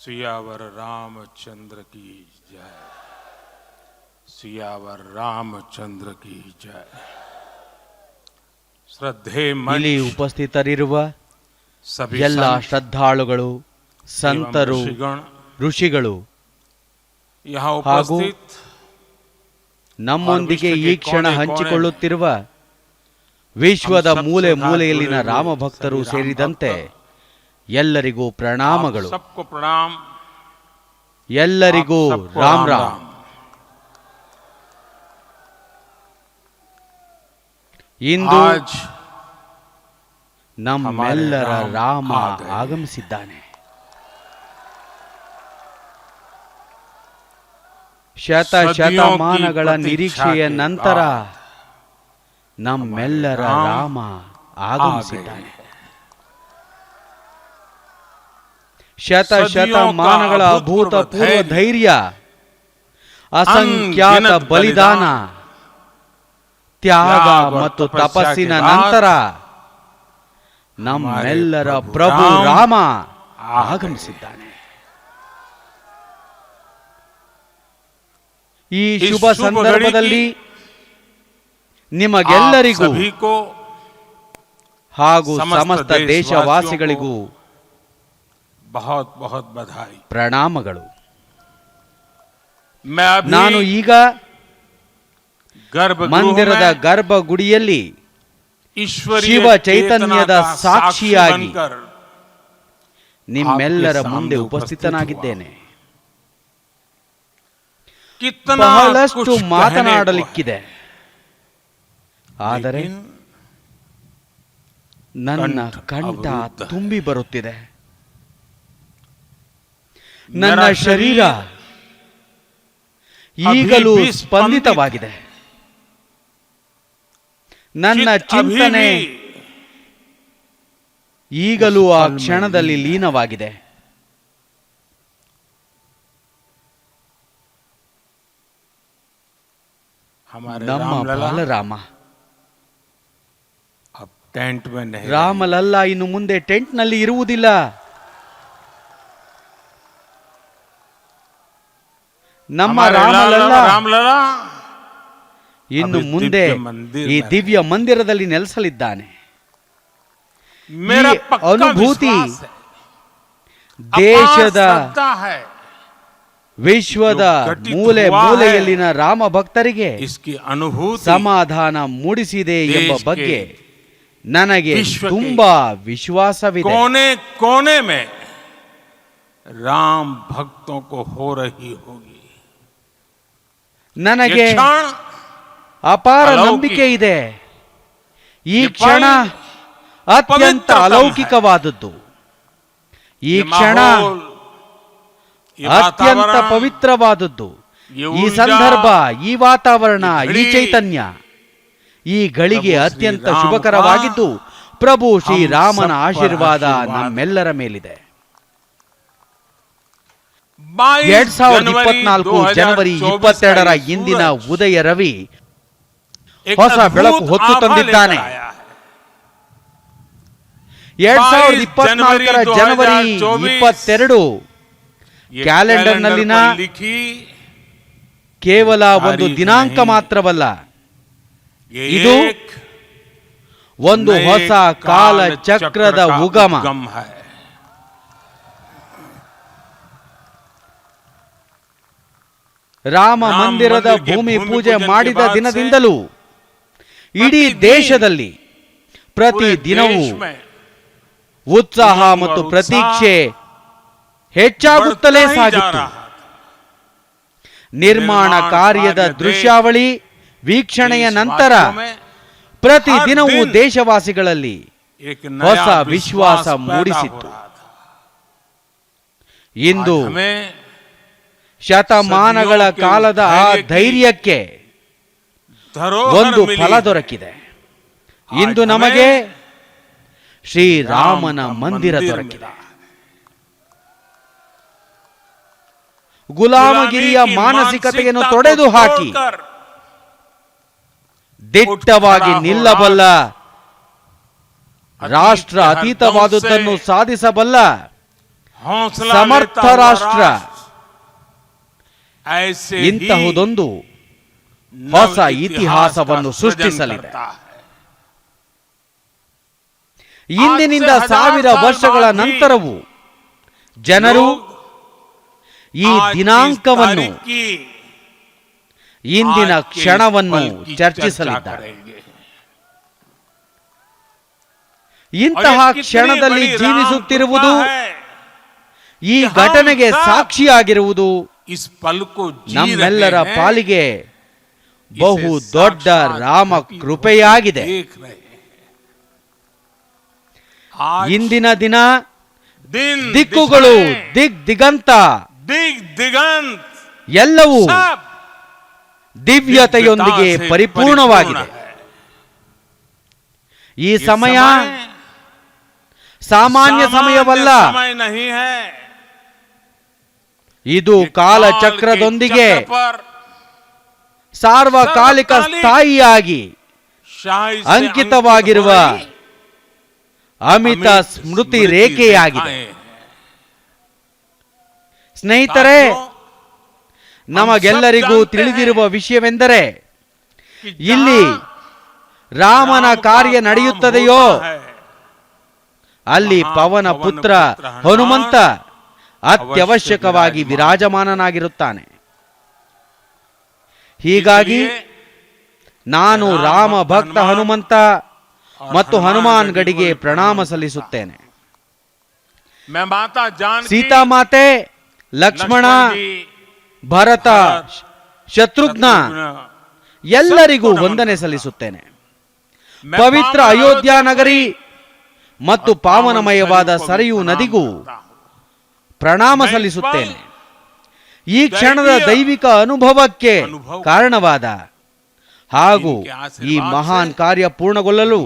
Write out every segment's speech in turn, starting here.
सियावर रामचंद्र की जय। सियावर रामचंद्र की जय। ಶ್ರದ್ಧೆ ಇಲ್ಲಿ ಉಪಸ್ಥಿತರಿರುವ ಎಲ್ಲ ಶ್ರದ್ಧಾಳುಗಳು, ಸಂತರು, ಋಷಿಗಳು ಹಾಗೂ ನಮ್ಮೊಂದಿಗೆ ಈ ಕ್ಷಣ ಹಂಚಿಕೊಳ್ಳುತ್ತಿರುವ ವಿಶ್ವದ ಮೂಲೆ ಮೂಲೆಯಲ್ಲಿನ ರಾಮಭಕ್ತರು ಸೇರಿದಂತೆ ಎಲ್ಲರಿಗೂ ಪ್ರಣಾಮಗಳು. ಎಲ್ಲರಿಗೂ ರಾಮ್ ರಾಮ್. ಇಂದು ನಮ್ಮೆಲ್ಲರ ರಾಮ ಆಗಮಿಸಿದ್ದಾನೆ. ಶತಮಾನಗಳ ನಿರೀಕ್ಷೆಯ ನಂತರ ನಮ್ಮೆಲ್ಲರ ರಾಮ ಆಗಮಿಸಿದ್ದಾನೆ. ಶತಮಾನಗಳ ಅಭೂತಪೂರ್ವ ಧೈರ್ಯ, ಅಸಂಖ್ಯಾತ ಬಲಿದಾನ, ತ್ಯಾಗ ಮತ್ತು ತಪಸ್ಸಿನ ನಂತರ ನಮ್ಮೆಲ್ಲರ ಪ್ರಭು ರಾಮ ಆಗಮಿಸಿದ್ದಾನೆ. ಈ ಶುಭ ಸಂದರ್ಭದಲ್ಲಿ ನಿಮಗೆಲ್ಲರಿಗೂ ಹಾಗೂ ಸಮಸ್ತ ದೇಶವಾಸಿಗಳಿಗೂ ಪ್ರಣಾಮಗಳು. ನಾನು ಈಗ ಮಂದಿರದ ಗರ್ಭಗುಡಿಯಲ್ಲಿ ಶಿವ ಚೈತನ್ಯದ ಸಾಕ್ಷಿಯಾಗಿ ನಿಮ್ಮೆಲ್ಲರ ಮುಂದೆ ಉಪಸ್ಥಿತನಾಗಿದ್ದೇನೆ. ಬಹಳಷ್ಟು ಮಾತನಾಡಲಿಕ್ಕಿದೆ, ಆದರೆ ನನ್ನ ಕಂಠ ತುಂಬಿ ಬರುತ್ತಿದೆ. ನನ್ನ ಶರೀರ ಈಗಲೂ ಸ್ಪಂದಿತವಾಗಿದೆ. ನನ್ನ ಚಿಂತನೆ ಈಗಲೂ ಆ ಕ್ಷಣದಲ್ಲಿ ಲೀನವಾಗಿದೆ. ನಮ್ಮ ಬಾಲರಾಮ ರಾಮಲಲ್ಲ ಇನ್ನು ಮುಂದೆ ಟೆಂಟ್ನಲ್ಲಿ ಇರುವುದಿಲ್ಲ. ನಮ್ಮ ರಾಮಲಲ್ಲ ಇನ್ನು ಮುಂದೆ ಈ ದಿವ್ಯ ಮಂದಿರದಲ್ಲಿ ನೆಲೆಸಲಿದ್ದಾನೆ. ಅನುಭೂತಿ ದೇಶದ, ವಿಶ್ವದ ಮೂಲೆ ಮೂಲೆಯಲ್ಲಿನ ರಾಮ ಭಕ್ತರಿಗೆ ಸಮಾಧಾನ ಮೂಡಿಸಿದೆ ಎಂಬ ಬಗ್ಗೆ ನನಗೆ ತುಂಬಾ ವಿಶ್ವಾಸವಿದೆ. ಕೋನೆ ಕೋನೆ ಮೇ ರಾಮ ಭಕ್ತೋ ಕೋ ಹೋ ರಹಿ ಹೋಗಿ. ನನಗೆ ಅಪಾರ ನಂಬಿಕೆ ಇದೆ. ಈ ಕ್ಷಣ ಅತ್ಯಂತ ಅಲೌಕಿಕವಾದದ್ದು. ಈ ಕ್ಷಣ ಅತ್ಯಂತ ಪವಿತ್ರವಾದದ್ದು. ಈ ಸಂದರ್ಭ, ಈ ವಾತಾವರಣ, ಈ ಚೈತನ್ಯ, ಈ ಗಳಿಗೆ ಅತ್ಯಂತ ಶುಭಕರವಾಗಿದ್ದು ಪ್ರಭು ಶ್ರೀರಾಮನ ಆಶೀರ್ವಾದ ನಮ್ಮೆಲ್ಲರ ಮೇಲಿದೆ. 2024 ಜನವರಿ 22ರ ಇಂದಿನ ಉದಯ ರವಿ ಹೊಸ ಬೆಳಕು ಹೊತ್ತು ತಂದಿದ್ದಾನೆ. 2024ರ ಜನವರಿ 22 ಕ್ಯಾಲೆಂಡರ್ನಲ್ಲಿನ ಕೇವಲ ಒಂದು ದಿನಾಂಕ ಮಾತ್ರವಲ್ಲ, ಇದು ಒಂದು ಹೊಸ ಕಾಲ ಚಕ್ರದ ಉಗಮ. ರಾಮ ಮಂದಿರದ ಭೂಮಿ ಪೂಜೆ ಮಾಡಿದ ದಿನದಿಂದಲೂ ಇಡೀ ದೇಶದಲ್ಲಿ ಪ್ರತಿ ದಿನವೂ ಉತ್ಸಾಹ ಮತ್ತು ಪ್ರತೀಕ್ಷೆ ಹೆಚ್ಚಾಗುತ್ತಲೇ ಸಾಗಿತ್ತು. ನಿರ್ಮಾಣ ಕಾರ್ಯದ ದೃಶ್ಯಾವಳಿ ವೀಕ್ಷಣೆಯ ನಂತರ ಪ್ರತಿ ದಿನವೂ ದೇಶವಾಸಿಗಳಲ್ಲಿ ಹೊಸ ವಿಶ್ವಾಸ ಮೂಡಿಸಿತ್ತು. ಇಂದು ಶತಮಾನಗಳ ಕಾಲದ ಆ ಧೈರ್ಯಕ್ಕೆ ಒಂದು ಫಲ ದೊರಕಿದೆ. ಇಂದು ನಮಗೆ ಶ್ರೀರಾಮನ ಮಂದಿರ ದೊರಕಿದೆ. ಗುಲಾಮಗಿರಿಯ ಮಾನಸಿಕತೆಯನ್ನು ತೊಡೆದು ಹಾಕಿ ದಿಟ್ಟವಾಗಿ ನಿಲ್ಲಬಲ್ಲ, ರಾಷ್ಟ್ರ ಅತೀತವಾದುದನ್ನು ಸಾಧಿಸಬಲ್ಲ हौसला ಸಮರ್ಥ लेता हुआ ರಾಷ್ಟ್ರ राष्ट्र ऐसे ही ಇಂತಹುದೊಂದು नव ಹೊಸ इतिहास ಇತಿಹಾಸವನ್ನು का ಸೃಷ್ಟಿಸಲಿದೆ. सृजन करता है। ಇಂದಿನಿಂದ आज से 1000 हजार ವರ್ಷಗಳ साल बाद भी ನಂತರವೂ ಜನರು लोग ಈ आज की ದಿನಾಂಕವನ್ನು, तारीख की, ಇಂದಿನ आज के ಕ್ಷಣವನ್ನು पल की ಚರ್ಚಿಸಲಿದ್ದಾರೆ. चर्चा करेंगे। ಇಂತಹ और ये कितनी ಕ್ಷಣದಲ್ಲಿ बड़ी ಜೀವಿಸುತ್ತಿರುವುದು, राम कृपा है ಈ कि हम ಘಟನೆಗೆ सब ಸಾಕ್ಷಿಯಾಗಿರುವುದು इस पल को जी ನಮ್ಮೆಲ್ಲರ रहे हैं, ಪಾಲಿಗೆ इसे ಬಹು ದೊಡ್ಡ साक्षात ರಾಮ प्रतीत ಕೃಪೆಯಾಗಿದೆ. देख रहे हैं। आज ಇಂದಿನ ದಿನ दिन ದಿಕ್ಕುಗಳು, दिशाएं, ದಿಗಂತ दिगंत ಎಲ್ಲವೂ सब ದಿವ್ಯತೆಯೊಂದಿಗೆ दिव्यता से ಪರಿಪೂರ್ಣವಾಗಿದೆ. परिपूर्ण है। ಈ ये ಸಮಯ समय ಸಾಮಾನ್ಯ ಸಮಯವಲ್ಲ. समय नहीं है। ಇದು ये ಕಾಲಚಕ್ರದೊಂದಿಗೆ काल के चक्र पर ಸಾರ್ವಕಾಲಿಕ ಸ್ಥಾಯಿಯಾಗಿ शाही से ಅಂಕಿತವಾಗಿರುವ अंकित हुई ಅಮಿತ अमित ಸ್ಮೃತಿ स्मृति ರೇಖೆಯಾಗಿದೆ. रेखाएं हैं। ಸ್ನೇಹಿತರೆ, साथियों, ನಮಗೆಲ್ಲರಿಗೂ हम सब ತಿಳಿದಿರುವ जानते हैं ವಿಷಯವೆಂದರೆ, कि ಇಲ್ಲಿ जहां ರಾಮನ राम का ಕಾರ್ಯ काम ನಡೆಯುತ್ತದೆಯೋ होता है, ಅಲ್ಲಿ वहां ಪವನ पवन ಪುತ್ರ पुत्र ಹನುಮಂತ हनुमान ಅತ್ಯವಶ್ಯಕವಾಗಿ ಅವಶ್ಯ ವಿರಾಜಮಾನನಾಗಿರುತ್ತಾನೆ. ಹೀಗಾಗಿ इसलिए ನಾನು ರಾಮ ರಾಮ ಭಕ್ತ ಭಕ್ತ ಹನುಮಂತ ಮತ್ತು ಹನುಮಾನ್ ಗಡಿಗೆ ಪ್ರಣಾಮ ಸಲ್ಲಿಸುತ್ತೇನೆ. मैं माता जानकी, ಸೀತಾಮಾತೆ, ಲಕ್ಷ್ಮಣ, लक्ष्मण जी, ಭರತ, ಶತ್ರುಘ್ನ शत्रुघ्न, ಎಲ್ಲರಿಗೂ सबको ವಂದನೆ नमन ಸಲ್ಲಿಸುತ್ತೇನೆ. मैं ಪವಿತ್ರ पावन ಅಯೋಧ್ಯ ನಗರಿ ಮತ್ತು और पावन ಪಾವನಮಯವಾದ सरयू को ಸರಿಯೂ भी ನದಿಗೂ प्रणाम करता हूं। ಪ್ರಣಾಮ मैं ಸಲ್ಲಿಸುತ್ತೇನೆ. इस ಈ ಕ್ಷಣದ ದೈವಿಕ ಅನುಭವಕ್ಕೆ ಕಾರಣವಾದ ಹಾಗೂ ಈ ಮಹಾನ್ ಕಾರ್ಯ ಪೂರ್ಣಗೊಳ್ಳಲು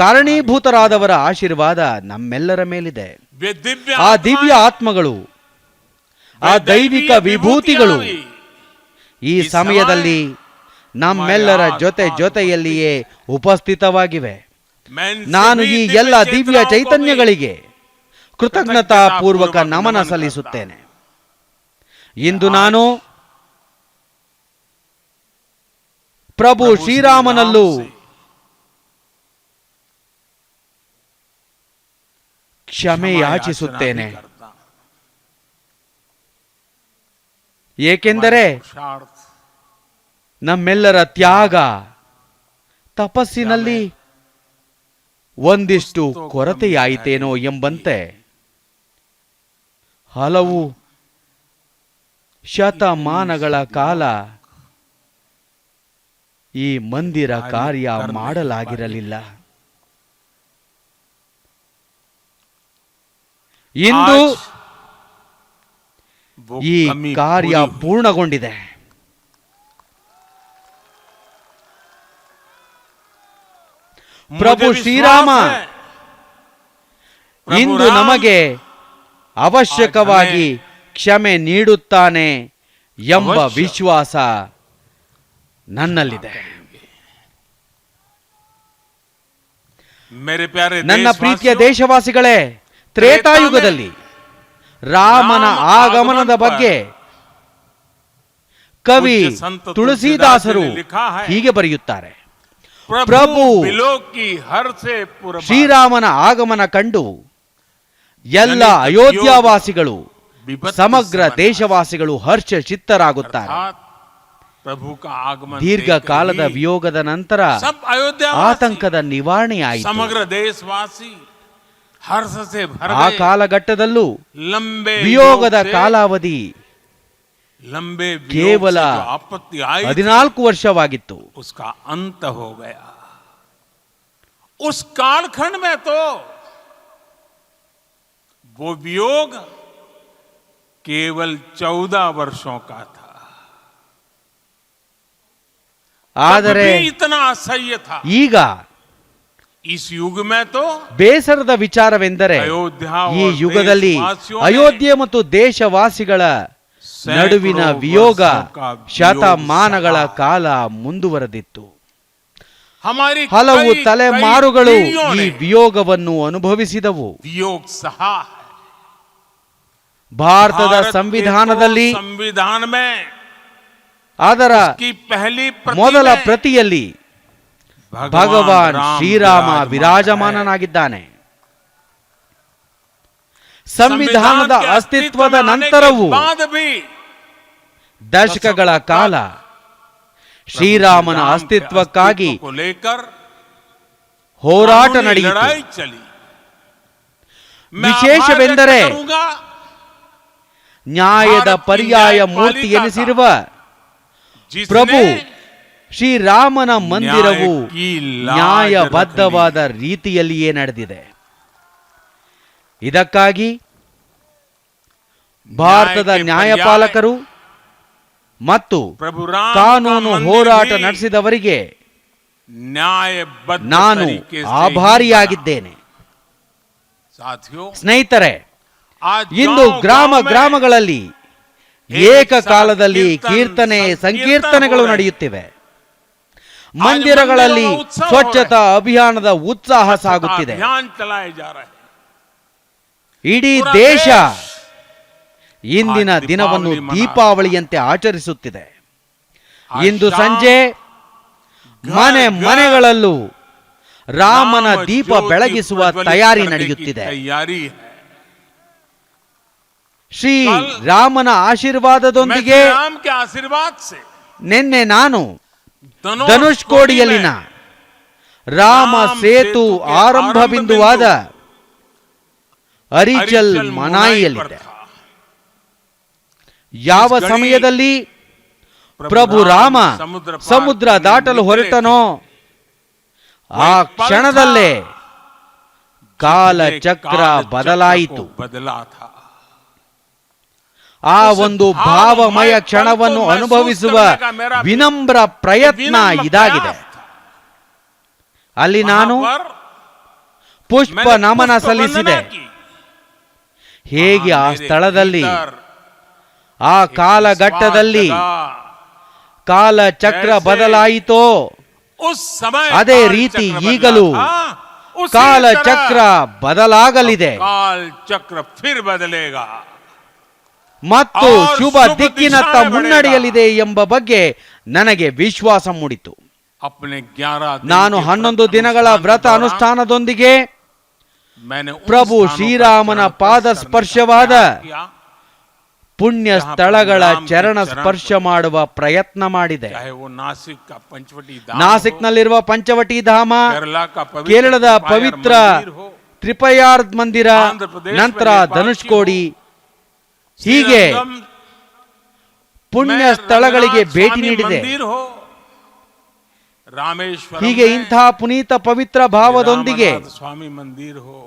ಕಾರಣೀಭೂತರಾದವರ ಆಶೀರ್ವಾದ ನಮ್ಮೆಲ್ಲರ ಮೇಲಿದೆ. वे दिव्य ಆ ದಿವ್ಯ ಆತ್ಮಗಳು, ಆ ದೈವಿಕ ವಿಭೂತಿಗಳು ಈ ಸಮಯದಲ್ಲಿ ನಮ್ಮೆಲ್ಲರ ಜೊತೆಯಲ್ಲಿಯೇ ಉಪಸ್ಥಿತವಾಗಿವೆ. ನಾನು ಈ ಎಲ್ಲ ದಿವ್ಯ ಚೈತನ್ಯಗಳಿಗೆ ಕೃತಜ್ಞತಾ ಪೂರ್ವಕ ನಮನ ಸಲ್ಲಿಸುತ್ತೇನೆ. ಇಂದು ನಾನು ಪ್ರಭು ಶ್ರೀರಾಮನಲ್ಲೂ ಕ್ಷಮೆ ಯಾಚಿಸುತ್ತೇನೆ. ಏಕೆಂದರೆ ನಮ್ಮೆಲ್ಲರ ತ್ಯಾಗ ತಪಸ್ಸಿನಲ್ಲಿ ಒಂದಿಷ್ಟು ಕೊರತೆಯಾಯಿತೇನೋ ಎಂಬಂತೆ ಹಲವು ಶತಮಾನಗಳ ಕಾಲ ಈ ಮಂದಿರ ಕಾರ್ಯ ಮಾಡಲಾಗಿರಲಿಲ್ಲ. ಇಂದು ಈ ಕಾರ್ಯ ಪೂರ್ಣಗೊಂಡಿದೆ. ಪ್ರಭು ಶ್ರೀರಾಮ ಇಂದು ನಮಗೆ ಅವಶ್ಯಕವಾಗಿ ಕ್ಷಮೆ ನೀಡುತ್ತಾನೆ ಎಂಬ ವಿಶ್ವಾಸ ನನ್ನಲ್ಲಿದೆ. ನನ್ನ ಪ್ರೀತಿಯ ದೇಶವಾಸಿಗಳೇ, ತ್ರೇತಾಯುಗದಲ್ಲಿ ರಾಮನ ಆಗಮನದ ಬಗ್ಗೆ ಕವಿ ತುಳಸಿದಾಸರು ಹೀಗೆ ಬರೆಯುತ್ತಾರೆ. ಪ್ರಭು ಶ್ರೀರಾಮನ ಆಗಮನ ಕಂಡು ಎಲ್ಲ ಅಯೋಧ್ಯಾವಾಸಿಗಳು, ಸಮಗ್ರ ದೇಶವಾಸಿಗಳು ಹರ್ಷ ಚಿತ್ತರಾಗುತ್ತಾರೆ. ದೀರ್ಘಕಾಲದ ವಿಯೋಗದ ನಂತರ ಆತಂಕದ ನಿವಾರಣೆಯಾಯಿತು. ಸಮಗ್ರ ದೇಶವಾಸಿ ಹರ್ಷ ಸೆ ಭರ್ ಆ ಕಾಲಘಟ್ಟದಲ್ಲೂ ವಿಯೋಗದ ಕಾಲಾವಧಿ ಕೇವಲ 14 ವರ್ಷವಾಗಿತ್ತು. उसका अंत हो गया. उस कालखंड में तो वो वियोग केवल 14 वर्षों का था. ಆದರೆ इतना असह्य था. ಈಗ इस युग में तो ಬೇಸರದ ವಿಚಾರವೆಂದರೆ, ಈ ಯುಗದಲ್ಲಿ ಅಯೋಧ್ಯೆ ಮತ್ತು ದೇಶವಾಸಿಗಳ ನಡುವಿನ ವಿಯೋಗ ಶತಮಾನಗಳ ಕಾಲ ಮುಂದುವರೆದಿತ್ತು. ಹಲವು ತಲೆಮಾರುಗಳು ಈ ವಿಯೋಗವನ್ನು ಅನುಭವಿಸಿದವು. वियोग सहा ಭಾರತದ भारत के ಸಂವಿಧಾನದಲ್ಲಿ तो संविधान में ಅದರ की पहली प्रति ಮೊದಲ में ಪ್ರತಿಯಲ್ಲಿ ಭಗವಾನ್ ಶ್ರೀರಾಮ ವಿರಾಜಮಾನನಾಗಿದ್ದಾನೆ. ಸಂವಿಧಾನದ ಅಸ್ತಿತ್ವದ ನಂತರವೂ ದಶಕಗಳ ಕಾಲ ಶ್ರೀರಾಮನ ಅಸ್ತಿತ್ವಕ್ಕಾಗಿ ಹೋರಾಟ ನಡೆಯಿತು. ವಿಶೇಷವೆಂದರೆ ನ್ಯಾಯದ ಪರ್ಯಾಯ ಮೂರ್ತಿ ಎನಿಸಿರುವ ಪ್ರಭು ಶ್ರೀರಾಮನ ಮಂದಿರವು ನ್ಯಾಯಬದ್ಧವಾದ ರೀತಿಯಲ್ಲಿಯೇ ನಡೆದಿದೆ. ಇದಕ್ಕಾಗಿ ಭಾರತದ ನ್ಯಾಯಪಾಲಕರು ಮತ್ತು ಕಾನೂನು ಹೋರಾಟ ನಡೆಸಿದವರಿಗೆ ನಾನು ಆಭಾರಿಯಾಗಿದ್ದೇನೆ. ಸ್ನೇಹಿತರೆ, ಇಂದು ಗ್ರಾಮ ಗ್ರಾಮಗಳಲ್ಲಿ ಏಕಕಾಲದಲ್ಲಿ ಕೀರ್ತನೆ ಸಂಕೀರ್ತನೆಗಳು ನಡೆಯುತ್ತಿವೆ. ಮಂದಿರಗಳಲ್ಲಿ ಸ್ವಚ್ಛತಾ ಅಭಿಯಾನದ ಉತ್ಸಾಹ ಸಾಗುತ್ತಿದೆ. ಇಡೀ ದೇಶ ಇಂದಿನ ದಿನವನ್ನು ದೀಪಾವಳಿಯಂತೆ ಆಚರಿಸುತ್ತಿದೆ. ಇಂದು ಸಂಜೆ ಮನೆ ಮನೆಗಳಲ್ಲೂ ರಾಮನ ದೀಪ ಬೆಳಗಿಸುವ ತಯಾರಿ ನಡೆಯುತ್ತಿದೆ. ಶ್ರೀ ರಾಮನ ಆಶೀರ್ವಾದದೊಂದಿಗೆ ನಿನ್ನೆ ನಾನು ಧನುಷ್ಕೋಡಿಯಲ್ಲಿನ ರಾಮ ಸೇತು ಆರಂಭ ಬಿಂದುವಾದ ಅರಿಚಲ್ ಮನಾಯಿಯಲ್ಲಿದೆ. ಯಾವ ಸಮಯದಲ್ಲಿ ಪ್ರಭು ರಾಮ ಸಮುದ್ರ ದಾಟಲು ಹೊರಟನೋ ಆ ಕ್ಷಣದಲ್ಲೇ ಕಾಲಚಕ್ರ ಬದಲಾಯಿತು. ಆ ಒಂದು ಭಾವಮಯ ಕ್ಷಣವನ್ನು ಅನುಭವಿಸುವ ವಿನಮ್ರ ಪ್ರಯತ್ನ ಇದಾಗಿದೆ. ಅಲ್ಲಿ ನಾನು ಪುಷ್ಪ ನಮನ ಸಲ್ಲಿಸಿದೆ. ಹೇಗೆ ಆ ಸ್ಥಳದಲ್ಲಿ ಆ ಕಾಲಘಟ್ಟದಲ್ಲಿ ಕಾಲಚಕ್ರ ಬದಲಾಯಿತೋ ಅದೇ ರೀತಿ ಈಗಲೂ ಕಾಲಚಕ್ರ ಬದಲಾಗಲಿದೆ ಮತ್ತು ಶುಭ ದಿಕ್ಕಿನತ್ತ ಮುನ್ನಡೆಯಲಿದೆ ಎಂಬ ಬಗ್ಗೆ ನನಗೆ ವಿಶ್ವಾಸ ಮೂಡಿತು. ನಾನು 11 ದಿನಗಳ ವ್ರತ ಅನುಷ್ಠಾನದೊಂದಿಗೆ ಪ್ರಭು ಶ್ರೀರಾಮನ ಪಾದ ಸ್ಪರ್ಶವಾದ ಪುಣ್ಯ ಸ್ಥಳಗಳ ಚರಣ ಸ್ಪರ್ಶ ಮಾಡುವ ಪ್ರಯತ್ನ ಮಾಡಿದೆ. ನಾಸಿಕ್ನಲ್ಲಿರುವ ಪಂಚವಟಿ ಧಾಮ, ಕೇರಳದ ಪವಿತ್ರ ತ್ರಿಪಯಾರ್ದ್ ಮಂದಿರ, ನಂತರ ಧನುಷ್ಕೋಡಿ, ಹೀಗೆ ಪುಣ್ಯ ಸ್ಥಳಗಳಿಗೆ ಭೇಟಿ ನೀಡಿದೆ. ಹೀಗೆ ಇಂತಹ ಪುನೀತ ಪವಿತ್ರ ಭಾವದೊಂದಿಗೆ ಸ್ವಾಮಿ ಮಂದಿರ ಹೋ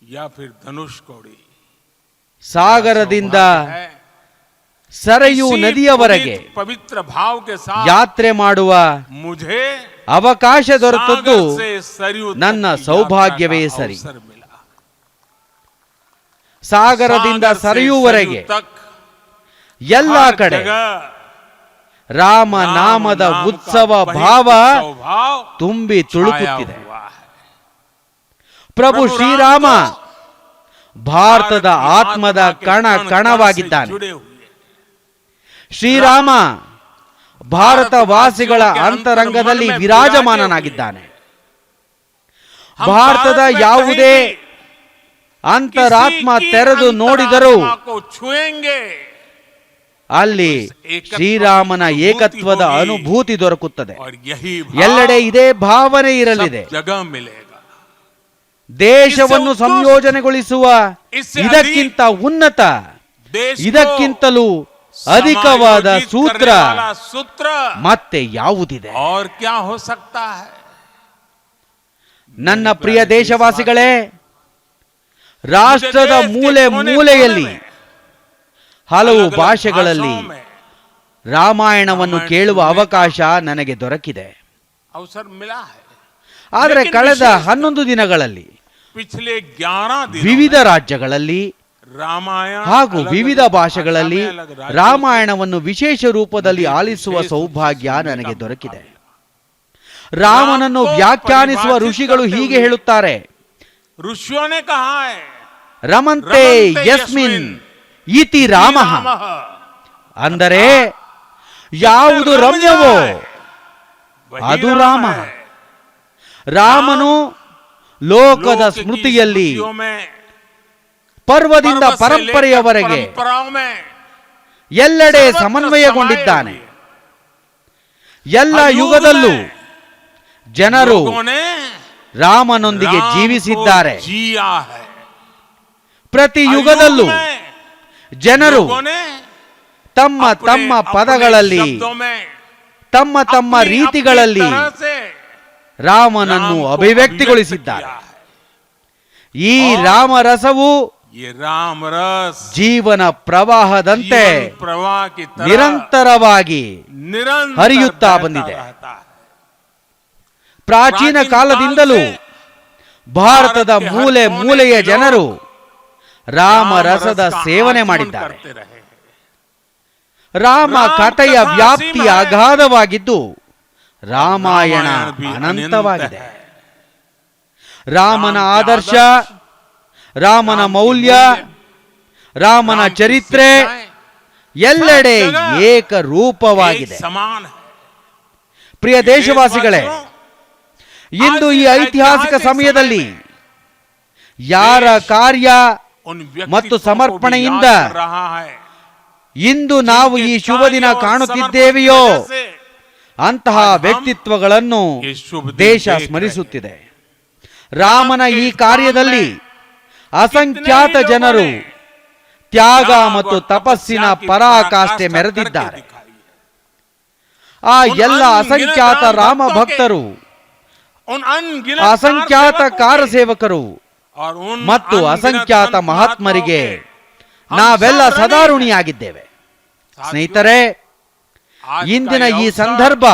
ಯಾ ಫಿರ್ ಧನುಷ್ಕೋಡಿ, ಸಾಗರದಿಂದ ಸರಯೂ ನದಿಯವರೆಗೆ ಪವಿತ್ರ ಭಾವ ಯಾತ್ರೆ ಮಾಡುವ ಅವಕಾಶ ದೊರೆತದ್ದು ನನ್ನ ಸೌಭಾಗ್ಯವೇ ಸರಿ. ಸಾಗರದಿಂದ ಸರಿಯುವವರೆಗೆ ಎಲ್ಲ ಕಡೆ ರಾಮ ನಾಮದ ಉತ್ಸವ ಭಾವ ತುಂಬಿ ತುಳುಕುತ್ತಿದೆ. ಪ್ರಭು ಶ್ರೀರಾಮ ಭಾರತದ ಆತ್ಮದ ಕಣ ಕಣವಾಗಿದ್ದಾನೆ. ಶ್ರೀರಾಮ ಭಾರತ ವಾಸಿಗಳ ಅಂತರಂಗದಲ್ಲಿ ವಿರಾಜಮಾನನಾಗಿದ್ದಾನೆ. ಭಾರತದ ಯಾವುದೇ ಅಂತರಾತ್ಮ ತೆರೆದು ನೋಡಿದರೂ ಅಲ್ಲಿ ಶ್ರೀರಾಮನ ಏಕತ್ವದ ಅನುಭೂತಿ ದೊರಕುತ್ತದೆ. ಎಲ್ಲೆಡೆ ಇದೇ ಭಾವನೆ ಇರಲಿದೆ. ದೇಶವನ್ನು ಸಂಯೋಜನೆಗೊಳಿಸುವ ಇದಕ್ಕಿಂತ ಉನ್ನತ, ಇದಕ್ಕಿಂತಲೂ ಅಧಿಕವಾದ ಸೂತ್ರ ಮತ್ತೆ ಯಾವುದಿದೆ? ನನ್ನ ಪ್ರಿಯ ದೇಶವಾಸಿಗಳೇ, ರಾಷ್ಟ್ರದ ಮೂಲೆ ಮೂಲೆಯಲ್ಲಿ ಹಲವು ಭಾಷೆಗಳಲ್ಲಿ ರಾಮಾಯಣವನ್ನು ಕೇಳುವ ಅವಕಾಶ ನನಗೆ ದೊರಕಿದೆ. ಆದರೆ ಕಳೆದ 11 ದಿನಗಳಲ್ಲಿ ವಿವಿಧ ರಾಜ್ಯಗಳಲ್ಲಿ ಹಾಗೂ ವಿವಿಧ ಭಾಷೆಗಳಲ್ಲಿ ರಾಮಾಯಣವನ್ನು ವಿಶೇಷ ರೂಪದಲ್ಲಿ ಆಲಿಸುವ ಸೌಭಾಗ್ಯ ನನಗೆ ದೊರಕಿದೆ. ರಾಮನನ್ನು ವ್ಯಾಖ್ಯಾನಿಸುವ ಋಷಿಗಳು ಹೀಗೆ ಹೇಳುತ್ತಾರೆ: ರಮಂತೆ ಯಸ್ಮಿನ್ ಇತಿ ರಾಮ, ಅಂದರೆ ಯಾವುದು ರಮ್ಯವೋ ಅದು ರಾಮ. ರಾಮನು ಲೋಕದ ಸ್ಮೃತಿಯಲ್ಲಿ ಪರ್ವದಿಂದ ಪರಂಪರೆಯವರೆಗೆ ಎಲ್ಲೆಡೆ ಸಮನ್ವಯಗೊಂಡಿದ್ದಾನೆ. ಎಲ್ಲ ಯುಗದಲ್ಲೂ ಜನರು ರಾಮನೊಂದಿಗೆ ಜೀವಿಸಿದ್ದಾರೆ. ಪ್ರತಿ ಯುಗದಲ್ಲೂ ಜನರು ತಮ್ಮ ತಮ್ಮ ಪದಗಳಲ್ಲಿ, ತಮ್ಮ ತಮ್ಮ ರೀತಿಗಳಲ್ಲಿ ರಾಮನನ್ನು ಅಭಿವ್ಯಕ್ತಿಗೊಳಿಸಿದ್ದಾರೆ. ಈ ರಾಮರಸವು ಜೀವನ ಪ್ರವಾಹದಂತೆ ನಿರಂತರವಾಗಿ ಹರಿಯುತ್ತಾ ಬಂದಿದೆ. ಪ್ರಾಚೀನ ಕಾಲದಿಂದಲೂ ಭಾರತದ ಮೂಲೆ ಮೂಲೆಯ ಜನರು ರಾಮರಸದ ಸೇವನೆ ಮಾಡಿದ್ದಾರೆ. ರಾಮ ಕಥೆಯ ವ್ಯಾಪ್ತಿ ಅಗಾಧವಾಗಿದ್ದು ರಾಮಾಯಣ ಅನಂತವಾಗಿದೆ. ರಾಮನ ಆದರ್ಶ, ರಾಮನ ಮೌಲ್ಯ, ರಾಮನ ಚರಿತ್ರೆ ಎಲ್ಲೆಡೆ ಏಕರೂಪವಾಗಿದೆ. ಪ್ರಿಯ ದೇಶವಾಸಿಗಳೇ, ಇಂದು ಈ ಐತಿಹಾಸಿಕ ಸಮಯದಲ್ಲಿ ಯಾರ ಕಾರ್ಯ ಮತ್ತು ಸಮರ್ಪಣೆಯಿಂದ ಇಂದು ನಾವು ಈ ಶುಭ ದಿನ ಕಾಣುತ್ತಿದ್ದೇವೆಯೋ ಅಂತಹ ವ್ಯಕ್ತಿತ್ವಗಳನ್ನು ದೇಶ ಸ್ಮರಿಸುತ್ತಿದೆ. ರಾಮನ ಈ ಕಾರ್ಯದಲ್ಲಿ ಅಸಂಖ್ಯಾತ ಜನರು ತ್ಯಾಗ ಮತ್ತು ತಪಸ್ಸಿನ ಪರಾಕಾಷ್ಠೆ ಮೆರೆದಿದ್ದಾರೆ. ಆ ಎಲ್ಲ ಅಸಂಖ್ಯಾತ ರಾಮ ಭಕ್ತರು, ಅಸಂಖ್ಯಾತ ಕಾರ್ಯಸೇವಕರು ಮತ್ತು ಅಸಂಖ್ಯಾತ ಮಹಾತ್ಮರಿಗೆ ನಾವೆಲ್ಲ ಸದಾ ಋಣಿಯಾಗಿದ್ದೇವೆ. ಸ್ನೇಹಿತರೆ, ಇಂದಿನ ಈ ಸಂದರ್ಭ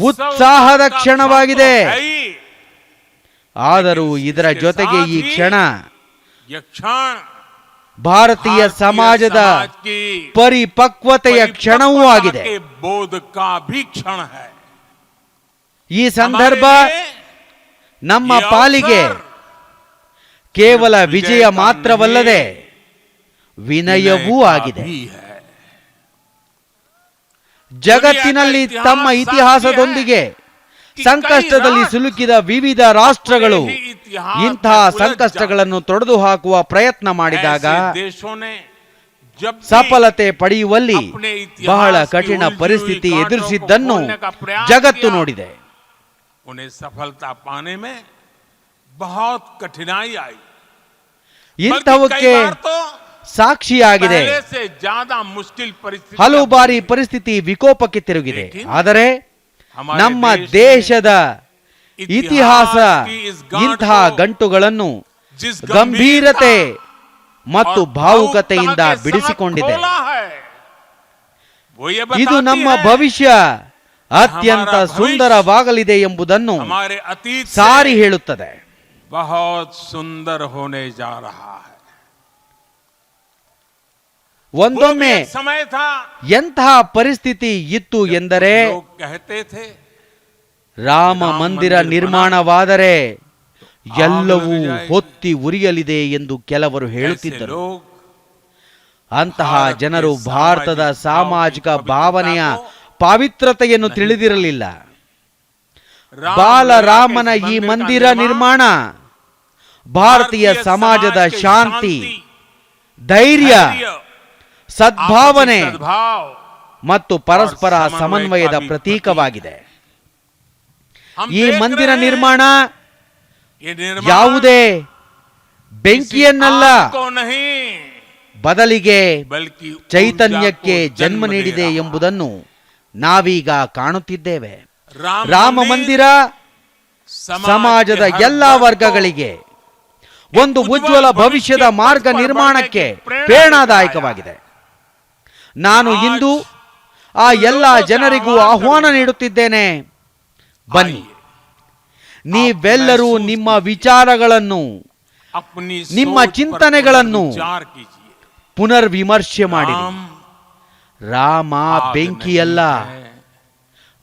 ಉತ್ಸಾಹದ ಕ್ಷಣವಾಗಿದೆ. ಆದರೂ ಇದರ ಜೊತೆಗೆ ಈ ಕ್ಷಣ ಭಾರತೀಯ ಸಮಾಜದ ಪರಿಪಕ್ವತೆಯ ಕ್ಷಣವೂ ಆಗಿದೆ. ಈ ಸಂದರ್ಭ ನಮ್ಮ ಪಾಲಿಗೆ ಕೇವಲ ವಿಜಯ ಮಾತ್ರವಲ್ಲದೆ ವಿನಯವೂ ಆಗಿದೆ. ಜಗತ್ತಿನಲ್ಲಿ ತಮ್ಮ ಇತಿಹಾಸದೊಂದಿಗೆ ಸಂಕಷ್ಟದಲ್ಲಿ ಸಿಲುಕಿದ ವಿವಿಧ ರಾಷ್ಟ್ರಗಳು ಇಂತಹ ಸಂಕಷ್ಟಗಳನ್ನು ತೊಡೆದು ಹಾಕುವ ಪ್ರಯತ್ನ ಮಾಡಿದಾಗ ಸಫಲತೆ ಪಡೆಯುವಲ್ಲಿ ಬಹಳ ಕಠಿಣ ಪರಿಸ್ಥಿತಿ ಎದುರಿಸಿದ್ದನ್ನು ಜಗತ್ತು ನೋಡಿದೆ. ಇಂಥವಕ್ಕೆ ಸಾಕ್ಷಿಯಾಗಿದೆ. ಹಲವು ಬಾರಿ ಪರಿಸ್ಥಿತಿ ವಿಕೋಪಕ್ಕೆ ತಿರುಗಿದೆ. ಆದರೆ ನಮ್ಮ ದೇಶದ ಇತಿಹಾಸ ಇಂತಹ ಗಂಟುಗಳನ್ನು ಗಂಭೀರತೆ ಮತ್ತು ಭಾವುಕತೆಯಿಂದ ಬಿಡಿಸಿಕೊಂಡಿದೆ. ಇದು ನಮ್ಮ ಭವಿಷ್ಯ ಅತ್ಯಂತ ಸುಂದರವಾಗಲಿದೆ ಎಂಬುದನ್ನು ಸಾರಿ ಹೇಳುತ್ತದೆ. ಒಂದೊಮ್ಮೆ ಎಂತಹ ಪರಿಸ್ಥಿತಿ ಇತ್ತು ಎಂದರೆ, ರಾಮ ಮಂದಿರ ನಿರ್ಮಾಣವಾದರೆ ಎಲ್ಲವೂ ಹೊತ್ತಿ ಉರಿಯಲಿದೆ ಎಂದು ಕೆಲವರು ಹೇಳುತ್ತಿದ್ದರು. ಅಂತಹ ಜನರು ಭಾರತದ ಸಾಮಾಜಿಕ ಭಾವನೆಯ ಪಾವಿತ್ರತೆಯನ್ನು ತಿಳಿದಿರಲಿಲ್ಲ. ಬಾಲರಾಮನ ಈ ಮಂದಿರ ನಿರ್ಮಾಣ ಭಾರತೀಯ ಸಮಾಜದ ಶಾಂತಿ, ಧೈರ್ಯ, ಸದ್ಭಾವನೆ ಮತ್ತು ಪರಸ್ಪರ ಸಮನ್ವಯದ ಪ್ರತೀಕವಾಗಿದೆ. ಈ ಮಂದಿರ ನಿರ್ಮಾಣ ಯಾವುದೇ ಬೆಂಕಿಯನ್ನಲ್ಲ, ಬದಲಿಗೆ ಚೈತನ್ಯಕ್ಕೆ ಜನ್ಮ ನೀಡಿದೆ ಎಂಬುದನ್ನು ನಾವೀಗ ಕಾಣುತ್ತಿದ್ದೇವೆ. ರಾಮ ಮಂದಿರ ಸಮಾಜದ ಎಲ್ಲಾ ವರ್ಗಗಳಿಗೆ ಒಂದು ಉಜ್ವಲ ಭವಿಷ್ಯದ ಮಾರ್ಗ ನಿರ್ಮಾಣಕ್ಕೆ ಪ್ರೇರಣಾದಾಯಕವಾಗಿದೆ. ನಾನು ಇಂದು ಆ ಎಲ್ಲ ಜನರಿಗೂ ಆಹ್ವಾನ ನೀಡುತ್ತಿದ್ದೇನೆ. ಬನ್ನಿ, ನೀವೆಲ್ಲರೂ ನಿಮ್ಮ ವಿಚಾರಗಳನ್ನು, ನಿಮ್ಮ ಚಿಂತನೆಗಳನ್ನು ಪುನರ್ವಿಮರ್ಶೆ ಮಾಡಿ. ರಾಮ ಬೆಂಕಿಯಲ್ಲ,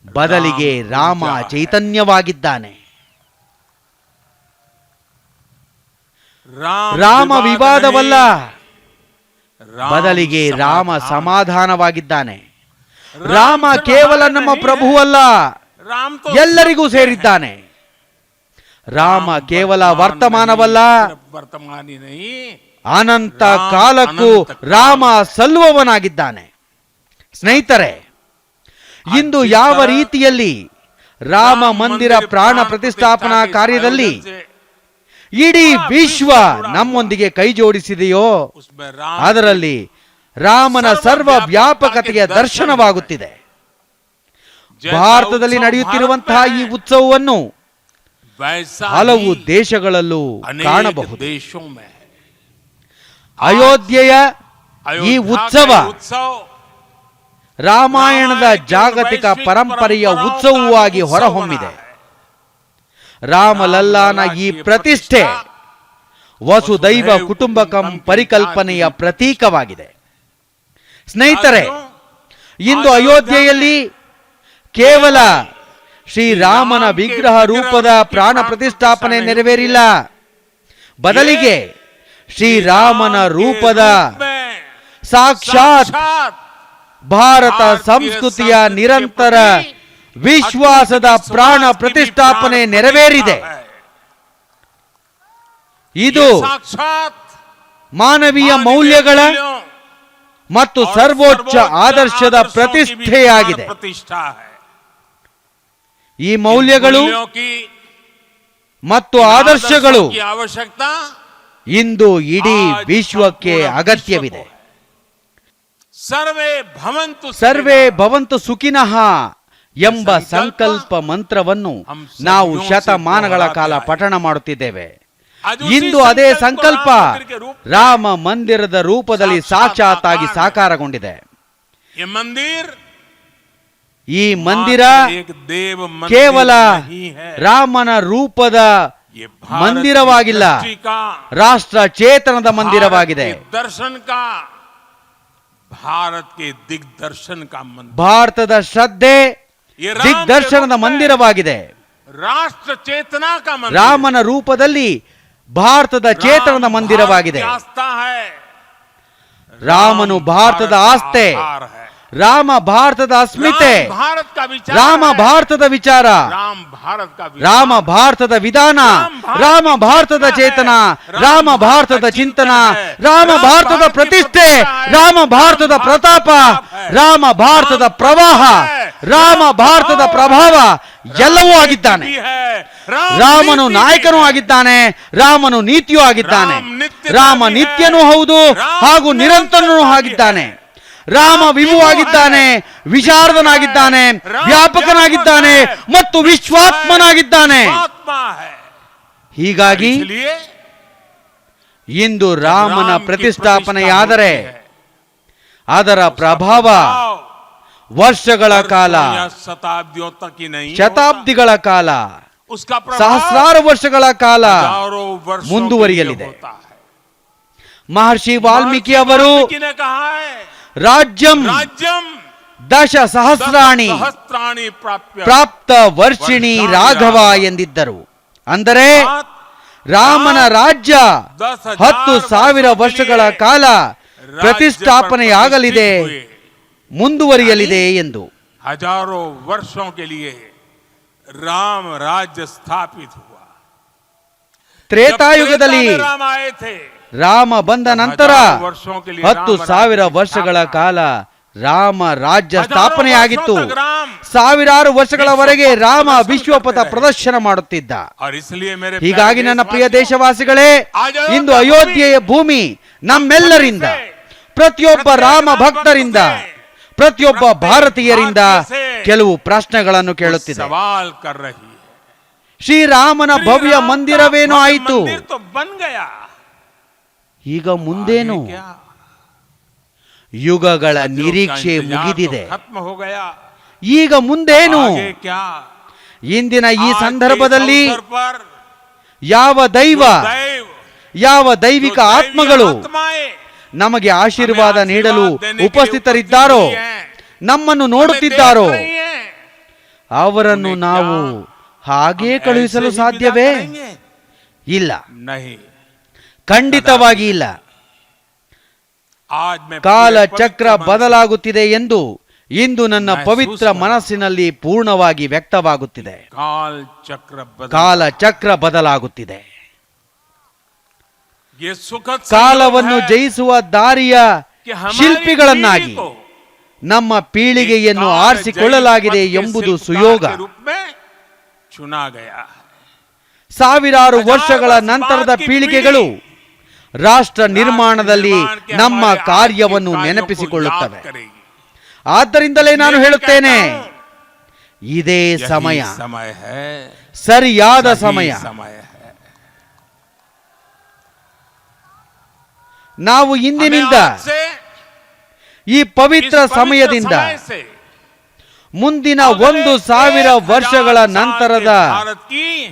ಬದಲಿಗೆ ರಾಮ ಚೈತನ್ಯವಾಗಿದ್ದಾನೆ. ರಾಮ ವಿವಾದವಲ್ಲ, ಬದಲಿಗೆ ರಾಮ ಸಮಾಧಾನವಾಗಿದ್ದಾನೆ. ರಾಮ ಕೇವಲ ನಮ್ಮ ಪ್ರಭುವಲ್ಲ, ಎಲ್ಲರಿಗೂ ಸೇರಿದ್ದಾನೆ. ರಾಮ ಕೇವಲ ವರ್ತಮಾನವಲ್ಲ, ಅನಂತ ಕಾಲಕ್ಕೂ ರಾಮ ಸಲ್ಲುವವನಾಗಿದ್ದಾನೆ. ಸ್ನೇಹಿತರೆ, ಇಂದು ಯಾವ ರೀತಿಯಲ್ಲಿ ರಾಮ ಮಂದಿರ ಪ್ರಾಣ ಪ್ರತಿಷ್ಠಾಪನಾ ಕಾರ್ಯದಲ್ಲಿ ಇಡೀ ವಿಶ್ವ ನಮ್ಮೊಂದಿಗೆ ಕೈ ಜೋಡಿಸಿದೆಯೋ ಅದರಲ್ಲಿ ರಾಮನ ಸರ್ವ ವ್ಯಾಪಕತೆಯ ದರ್ಶನವಾಗುತ್ತಿದೆ. ಭಾರತದಲ್ಲಿ ನಡೆಯುತ್ತಿರುವಂತಹ ಈ ಉತ್ಸವವನ್ನು ಹಲವು ದೇಶಗಳಲ್ಲೂ ಕಾಣಬಹುದು. ಅಯೋಧ್ಯೆಯ ಈ ಉತ್ಸವ ರಾಮಾಯಣದ ಜಾಗತಿಕ ಪರಂಪರೆಯ ಉತ್ಸವವಾಗಿ ಹೊರಹೊಮ್ಮಿದೆ. ರಾಮಲಲ್ಲಾನ ಈ ಪ್ರತಿಷ್ಠೆ ವಸುದೈವ ಕುಟುಂಬಕಂ ಪರಿಕಲ್ಪನೆಯ ಪ್ರತೀಕವಾಗಿದೆ. ಸ್ನೇಹಿತರೆ, ಇಂದು ಅಯೋಧ್ಯೆಯಲ್ಲಿ ಕೇವಲ ಶ್ರೀರಾಮನ ವಿಗ್ರಹ ರೂಪದ ಪ್ರಾಣ ಪ್ರತಿಷ್ಠಾಪನೆ ನೆರವೇರಿಲ್ಲ, ಬದಲಿಗೆ ಶ್ರೀರಾಮನ ರೂಪದ ಸಾಕ್ಷಾತ್ ಭಾರತ ಸಂಸ್ಕೃತಿಯ ನಿರಂತರ ವಿಶ್ವಾಸದ ಪ್ರಾಣ ಪ್ರತಿಷ್ಠಾಪನೆ ನೆರವೇರಿದೆ. ಇದು ಮಾನವೀಯ ಮೌಲ್ಯಗಳ ಮತ್ತು ಸರ್ವೋಚ್ಚ ಆದರ್ಶದ ಪ್ರತಿಷ್ಠೆಯಾಗಿದೆ. ಈ ಮೌಲ್ಯಗಳು ಮತ್ತು ಆದರ್ಶಗಳು ಇಂದು ಇಡೀ ವಿಶ್ವಕ್ಕೆ ಅಗತ್ಯವಿದೆ. ಸರ್ವೇ ಭವಂತು ಸುಖಿನಃ ಎಂಬ ಸಂಕಲ್ಪ ಮಂತ್ರವನ್ನು ನಾವು ಶತಮಾನಗಳ ಕಾಲ ಪಠಣ ಮಾಡುತ್ತಿದ್ದೇವೆ. ಇಂದು ಅದೇ ಸಂಕಲ್ಪ ರಾಮ ಮಂದಿರದ ರೂಪದಲ್ಲಿ ಸಾಕ್ಷಾತ್ತಾಗಿ ಸಾಕಾರಗೊಂಡಿದೆ. ಈ ಮಂದಿರ ಕೇವಲ ರಾಮನ ರೂಪದ ಮಂದಿರವಾಗಿಲ್ಲ, ರಾಷ್ಟ್ರ ಚೇತನದ ಮಂದಿರವಾಗಿದೆ. ಭಾರತದ ಶ್ರದ್ಧೆ ದಿಗ್ದರ್ಶನದ ಮಂದಿರವಾಗಿದೆ. ರಾಷ್ಟ್ರ ಚೇತನ ರಾಮನ ರೂಪದಲ್ಲಿ ಭಾರತದ ಚೇತನದ ಮಂದಿರವಾಗಿದೆ. ರಾಮನು ಭಾರತದ ಆಸ್ತೆ, ರಾಮ ಭಾರತದ ಅಸ್ಮಿತೆ, ರಾಮ ಭಾರತದ ವಿಚಾರ, ರಾಮ ಭಾರತದ ವಿಧಾನ, ರಾಮ ಭಾರತದ ಚೇತನ, ರಾಮ ಭಾರತದ ಚಿಂತನ, ರಾಮ ಭಾರತದ ಪ್ರತಿಷ್ಠೆ, ರಾಮ ಭಾರತದ ಪ್ರತಾಪ, ರಾಮ ಭಾರತದ ಪ್ರವಾಹ, ರಾಮ ಭಾರತದ ಪ್ರಭಾವ ಎಲ್ಲವೂ ಆಗಿದ್ದಾನೆ. ರಾಮನು ನಾಯಕನೂ ಆಗಿದ್ದಾನೆ, ರಾಮನು ನೀತಿಯೂ ಆಗಿದ್ದಾನೆ. ರಾಮ ನಿತ್ಯನೂ ಹೌದು ಹಾಗೂ ನಿರಂತರನೂ ಆಗಿದ್ದಾನೆ. ರಾಮ ವಿಭುವಾಗಿದ್ದಾನೆ, ವಿಶಾರದನಾಗಿದ್ದಾನೆ, ವ್ಯಾಪಕನಾಗಿದ್ದಾನೆ ಮತ್ತು ವಿಶ್ವಾತ್ಮನಾಗಿದ್ದಾನೆ. ಹೀಗಾಗಿ ಇಂದು ರಾಮನ ಪ್ರತಿಷ್ಠಾಪನೆಯಾದರೆ ಅದರ ಪ್ರಭಾವ ವರ್ಷಗಳ ಕಾಲ, ಶತಾಬ್ದಿಗಳ ಕಾಲ, ಸಹಸ್ರಾರು ವರ್ಷಗಳ ಕಾಲ ಮುಂದುವರಿಯಲಿದೆ. ಮಹರ್ಷಿ ವಾಲ್ಮೀಕಿ ಅವರು ರಾಜ್ಯಂ ದಶ ಸಹಸ್ರಾಣಿ ಪ್ರಾಪ್ತ ವರ್ಷಿಣಿ ರಾಘವ ಎಂದಿದ್ದರು. ಅಂದರೆ ರಾಮನ ರಾಜ್ಯ 10,000 ವರ್ಷಗಳ ಕಾಲ ಪ್ರತಿಷ್ಠಾಪನೆಯಾಗಲಿದೆ, ಮುಂದುವರಿಯಲಿದೆ ಎಂದು. ಹಜಾರೋ ವರ್ಷೋ ಕೆ ಲಿಯೆ ರಾಮ ರಾಜ್ಯ ಸ್ಥಾಪಿತ ಹುವಾ. ತ್ರೇತಾಯುಗದಲ್ಲಿ ರಾಮ ಬಂದ ನಂತರ 10,000 ವರ್ಷಗಳ ಕಾಲ ರಾಮ ರಾಜ್ಯ ಸ್ಥಾಪನೆಯಾಗಿತ್ತು. ಸಾವಿರಾರು ವರ್ಷಗಳವರೆಗೆ ರಾಮ ವಿಶ್ವಪಥ ಪ್ರದರ್ಶನ ಮಾಡುತ್ತಿದ್ದ. ಹೀಗಾಗಿ ನನ್ನ ಪ್ರಿಯ ದೇಶವಾಸಿಗಳೇ, ಇಂದು ಅಯೋಧ್ಯೆಯ ಭೂಮಿ ನಮ್ಮೆಲ್ಲರಿಂದ, ಪ್ರತಿಯೊಬ್ಬ ರಾಮ ಭಕ್ತರಿಂದ, ಪ್ರತಿಯೊಬ್ಬ ಭಾರತೀಯರಿಂದ ಕೆಲವು ಪ್ರಶ್ನೆಗಳನ್ನು ಕೇಳುತ್ತಿದೆ. ಶ್ರೀರಾಮನ ಭವ್ಯ ಮಂದಿರವೇನೋ ಆಯಿತು, ಈಗ ಮುಂದೇನು? ಯುಗಗಳ ನಿರೀಕ್ಷೆ ಮುಗಿದಿದೆ, ಈಗ ಮುಂದೇನು? ಇಂದಿನ ಈ ಸಂದರ್ಭದಲ್ಲಿ ಯಾವ ದೈವ, ಯಾವ ದೈವಿಕ ಆತ್ಮಗಳು ನಮಗೆ ಆಶೀರ್ವಾದ ನೀಡಲು ಉಪಸ್ಥಿತರಿದ್ದಾರೋ, ನಮ್ಮನ್ನು ನೋಡುತ್ತಿದ್ದಾರೋ, ಅವರನ್ನು ನಾವು ಹಾಗೇ ಕಳುಹಿಸಲು ಸಾಧ್ಯವೇ? ಇಲ್ಲ, ಖಂಡಿತವಾಗಿ ಇಲ್ಲ. आज मैं ಕಾಲ पूरे ಚಕ್ರ पवित्र मन से ಬದಲಾಗುತ್ತಿದೆ ಎಂದು ಇಂದು ನನ್ನ महसूस ಪವಿತ್ರ कर- ಮನಸ್ಸಿನಲ್ಲಿ ಪೂರ್ಣವಾಗಿ ವ್ಯಕ್ತವಾಗುತ್ತಿದೆ. काल चक्र ಕಾಲ ಚಕ್ರ ಬದಲಾಗುತ್ತಿದೆ. ये सुखद ಕಾಲವನ್ನು संयोग है ಜಯಿಸುವ ದಾರಿಯ कि हमारी ಶಿಲ್ಪಿಗಳನ್ನಾಗಿ पीढ़ी को ನಮ್ಮ ಪೀಳಿಗೆಯನ್ನು काल ಆರಿಸಿಕೊಳ್ಳಲಾಗಿದೆ जयी पथ के ಎಂಬುದು शिल्पकार ಸುಯೋಗ. के रूप में चुना गया है. ಸಾವಿರಾರು ವರ್ಷಗಳ ನಂತರದ ಪೀಳಿಗೆಗಳು ರಾಷ್ಟ್ರ ನಿರ್ಮಾಣದಲ್ಲಿ ನಮ್ಮ ಕಾರ್ಯವನ್ನು ನೆನಪಿಸಿಕೊಳ್ಳುತ್ತವೆ. ಆದ್ದರಿಂದಲೇ ನಾನು ಹೇಳುತ್ತೇನೆ, ಇದೇ ಸಮಯ, ಸರಿಯಾದ ಸಮಯ. ನಾವು ಇಂದಿನಿಂದ ಈ ಪವಿತ್ರ ಸಮಯದಿಂದ ಮುಂದಿನ 1000 ವರ್ಷಗಳ ನಂತರದ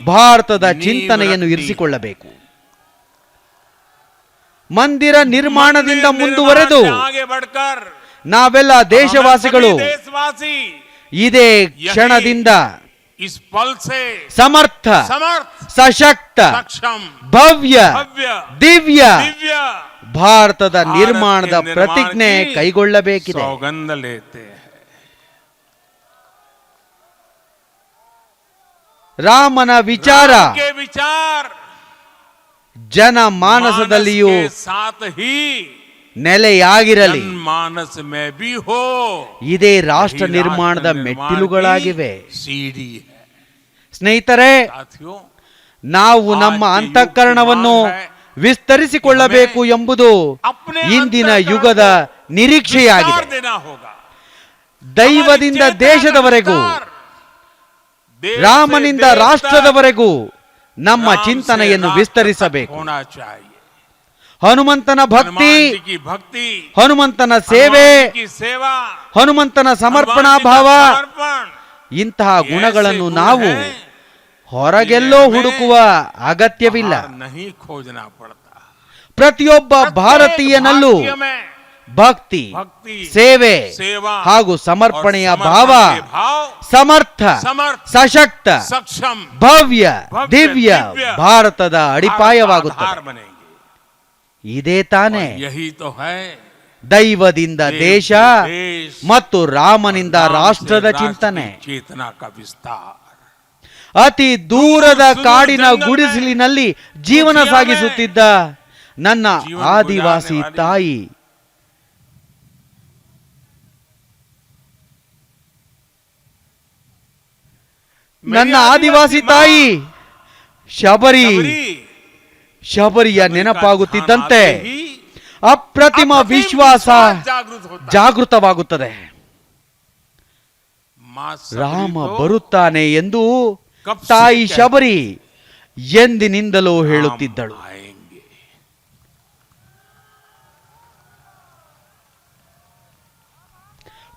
ಭಾರತದ ಚಿಂತನೆಯನ್ನು ಇರಿಸಿಕೊಳ್ಳಬೇಕು. ಮಂದಿರ ನಿರ್ಮಾಣದಿಂದ ಮುಂದುವರೆದು ನಾವೆಲ್ಲ ದೇಶವಾಸಿಗಳು ಇದೇ ಕ್ಷಣದಿಂದ ಸಮರ್ಥ, ಸಶಕ್ತ, ಭವ್ಯ, ದಿವ್ಯ ಭಾರತದ ನಿರ್ಮಾಣದ ಪ್ರತಿಜ್ಞೆ ಕೈಗೊಳ್ಳಬೇಕಿದೆ. ರಾಮನ ವಿಚಾರ ಜನಮಾನಸದಲ್ಲಿಯೂ ನೆಲೆಯಾಗಿರಲಿ. ಇದೇ ರಾಷ್ಟ್ರ ನಿರ್ಮಾಣದ ಮೆಟ್ಟಿಲುಗಳಾಗಿವೆ. ಸ್ನೇಹಿತರೆ, ನಾವು ನಮ್ಮ ಅಂತಃಕರಣವನ್ನು ವಿಸ್ತರಿಸಿಕೊಳ್ಳಬೇಕು ಎಂಬುದು ಇಂದಿನ ಯುಗದ ನಿರೀಕ್ಷೆಯಾಗಿದೆ. ದೈವದಿಂದ ದೇಶದವರೆಗೂ, ರಾಮನಿಂದ ರಾಷ್ಟ್ರದವರೆಗೂ ನಮ್ಮ ಚಿಂತನೆಯನ್ನು ವಿಸ್ತರಿಸಬೇಕು. ಹನುಮಂತನ ಭಕ್ತಿ, ಹನುಮಂತನ ಸೇವೆ, ಹನುಮಂತನ ಸಮರ್ಪಣಾ ಭಾವ, ಇಂತಹ ಗುಣಗಳನ್ನು ನಾವು ಹೊರಗೆಲ್ಲೋ ಹುಡುಕುವ ಅಗತ್ಯವಿಲ್ಲ. ಪ್ರತಿಯೊಬ್ಬ ಭಾರತೀಯನಲ್ಲೂ ಭಕ್ತಿ, ಸೇವೆ ಹಾಗೂ ಸಮರ್ಪಣೆಯ ಭಾವ ಸಮರ್ಥ, ಸಶಕ್ತ, ಭವ್ಯ, ದಿವ್ಯ ಭಾರತದ ಅಡಿಪಾಯವಾಗುತ್ತದೆ. ಇದೇ ತಾನೇ ದೈವದಿಂದ ದೇಶ ಮತ್ತು ರಾಮನಿಂದ ರಾಷ್ಟ್ರದ ಚಿಂತನೆ. ಅತಿ ದೂರದ ಕಾಡಿನ ಗುಡಿಸಲಿನಲ್ಲಿ ಜೀವನ ಸಾಗಿಸುತ್ತಿದ್ದ ನನ್ನ ಆದಿವಾಸಿ ತಾಯಿ ಶಬರಿಯ ನೆನಪಾಗುತ್ತಿದ್ದಂತೆ ಅಪ್ರತಿಮ ವಿಶ್ವಾಸ ಜಾಗೃತವಾಗುತ್ತದೆ. ರಾಮ ಬರುತ್ತಾನೆ ಎಂದು ತಾಯಿ ಶಬರಿ ಎಂದಿನಿಂದಲೂ ಹೇಳುತ್ತಿದ್ದಳು.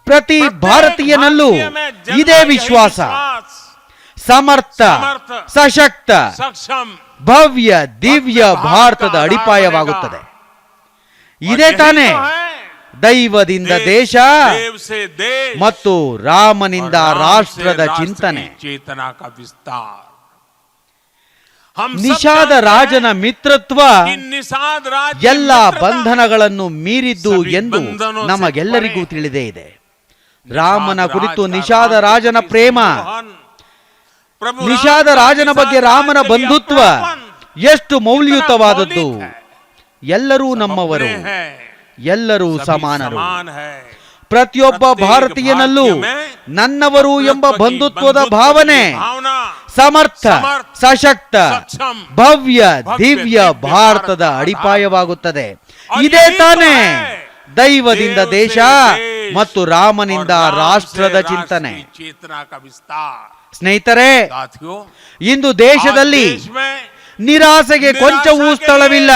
ಪ್ರತಿ ಭಾರತೀಯನಲ್ಲೂ ಇದೇ ವಿಶ್ವಾಸ ಸಮರ್ಥ, ಸಶಕ್ತ, ಭವ್ಯ, ದಿವ್ಯ ಭಾರತದ ಅಡಿಪಾಯವಾಗುತ್ತದೆ. ಇದೇ ತಾನೇ ದೈವದಿಂದ ದೇಶ ಮತ್ತು ರಾಮನಿಂದ ರಾಷ್ಟ್ರದ ಚಿಂತನೆ. ನಿಷಾದ ರಾಜನ ಮಿತ್ರತ್ವ ಎಲ್ಲ ಬಂಧನಗಳನ್ನು ಮೀರಿದ್ದು ಎಂದು ನಮಗೆಲ್ಲರಿಗೂ ತಿಳಿದೇ ಇದೆ. ರಾಮನ ಕುರಿತು ನಿಷಾದ ರಾಜನ ಪ್ರೇಮ, ನಿಷಾದ ರಾಜನ ಬಗ್ಗೆ ರಾಮನ ಬಂಧುತ್ವ ಎಷ್ಟು ಮೌಲ್ಯಯುತವಾದದ್ದು. ಎಲ್ಲರೂ ನಮ್ಮವರು, ಎಲ್ಲರೂ ಸಮಾನರು. ಪ್ರತಿಯೊಬ್ಬ ಭಾರತೀಯನಲ್ಲೂ ನನ್ನವರು ಎಂಬ ಬಂಧುತ್ವದ ಭಾವನೆ ಸಮರ್ಥ, ಸಶಕ್ತ, ಭವ್ಯ, ದಿವ್ಯ ಭಾರತದ ಅಡಿಪಾಯವಾಗುತ್ತದೆ. ಇದೇ ತಾನೇ ದೈವದಿಂದ ದೇಶ ಮತ್ತು ರಾಮನಿಂದ ರಾಷ್ಟ್ರದ ಚಿಂತನೆ. ಸ್ನೇಹಿತರೆ, ಇಂದು ದೇಶದಲ್ಲಿ ನಿರಾಸೆಗೆ ಕೊಂಚವೂ ಸ್ಥಳವಿಲ್ಲ.